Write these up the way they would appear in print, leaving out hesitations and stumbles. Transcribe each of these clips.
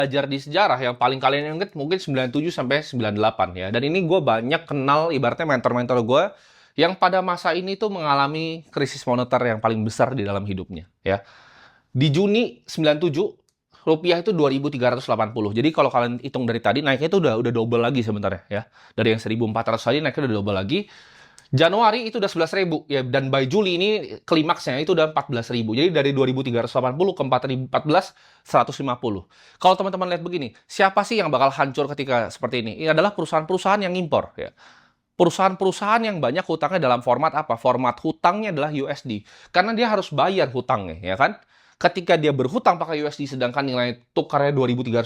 Belajar di sejarah yang paling kalian inget mungkin 97 sampai 98 ya. Dan ini gue banyak kenal ibaratnya mentor-mentor gue yang pada masa ini tuh mengalami krisis moneter yang paling besar di dalam hidupnya ya. Di Juni 97 rupiah itu 2.380. Jadi kalau kalian hitung dari tadi naiknya itu udah double lagi sebenarnya ya. Dari yang 1.400 tadi naiknya udah double lagi. Januari itu udah 11.000 ya, dan by Juli ini klimaksnya itu udah 14.000. Jadi dari 2.380 ke 4.014, 150. Kalau teman-teman lihat begini, siapa sih yang bakal hancur ketika seperti ini? Ini adalah perusahaan-perusahaan yang impor ya. Perusahaan-perusahaan yang banyak hutangnya dalam format apa? Format hutangnya adalah USD. Karena dia harus bayar hutangnya, ya kan? Ketika dia berhutang pakai USD sedangkan nilai tukarnya 2.380,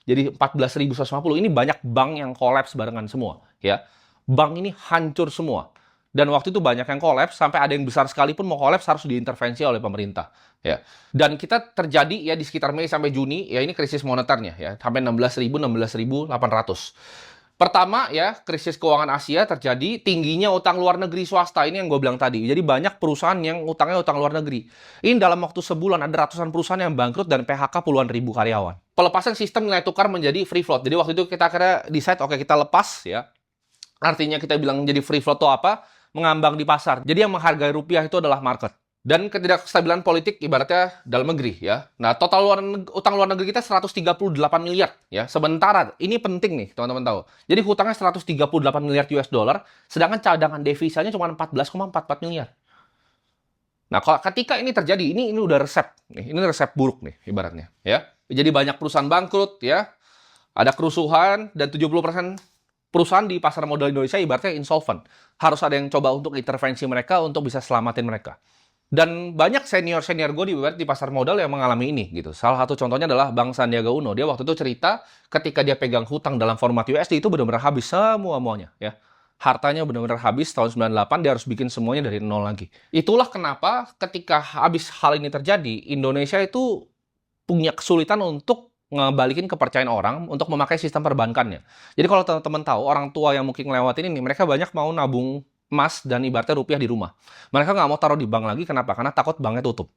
jadi 14.150, ini banyak bank yang kolaps barengan semua, ya. Bank ini hancur semua. Dan waktu itu banyak yang kolaps, sampai ada yang besar sekalipun mau kolaps harus diintervensi oleh pemerintah, ya. Dan kita terjadi ya di sekitar Mei sampai Juni, ya ini krisis moneternya, ya, sampai 16.000, 16.800. Pertama ya, krisis keuangan Asia terjadi, tingginya utang luar negeri swasta, ini yang gue bilang tadi. Jadi banyak perusahaan yang utangnya utang luar negeri. Ini dalam waktu sebulan ada ratusan perusahaan yang bangkrut dan PHK puluhan ribu karyawan. Pelepasan sistem nilai tukar menjadi free float. Jadi waktu itu kita akhirnya decide, oke, kita lepas ya. Artinya kita bilang jadi free float itu apa? Mengambang di pasar. Jadi yang menghargai rupiah itu adalah market. Dan ketidakstabilan politik ibaratnya dalam negeri ya. Nah, total utang luar negeri kita 138 miliar ya. Sementara ini penting nih, teman-teman tahu. Jadi hutangnya 138 miliar US dollar, sedangkan cadangan devisanya cuma 14,44 miliar. Nah, kalau ketika ini terjadi, ini udah resep nih. Ini resep buruk nih ibaratnya ya. Jadi banyak perusahaan bangkrut ya. Ada kerusuhan dan 70% perusahaan di pasar modal Indonesia ibaratnya insolvent. Harus ada yang coba untuk intervensi mereka untuk bisa selamatin mereka. Dan banyak senior-senior gue di pasar modal yang mengalami ini gitu. Salah satu contohnya adalah Bang Sandiaga Uno. Dia waktu itu cerita ketika dia pegang hutang dalam format USD itu benar-benar habis semuanya ya. Hartanya benar-benar habis tahun 98, dia harus bikin semuanya dari nol lagi. Itulah kenapa ketika habis hal ini terjadi, Indonesia itu punya kesulitan untuk ngebalikin kepercayaan orang untuk memakai sistem perbankannya. Jadi kalau teman-teman tahu, orang tua yang mungkin ngelewatin ini, mereka banyak mau nabung emas dan ibaratnya rupiah di rumah. Mereka nggak mau taruh di bank lagi, kenapa? Karena takut banknya tutup.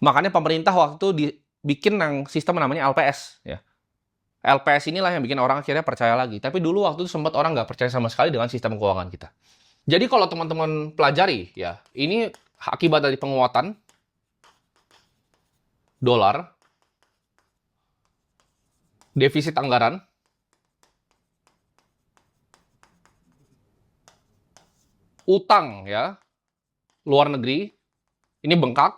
Makanya pemerintah waktu itu bikin yang sistem namanya LPS. Ya. LPS inilah yang bikin orang akhirnya percaya lagi. Tapi dulu waktu itu sempat orang nggak percaya sama sekali dengan sistem keuangan kita. Jadi kalau teman-teman pelajari, ya ini akibat dari penguatan dolar, defisit anggaran, utang ya luar negeri ini bengkak,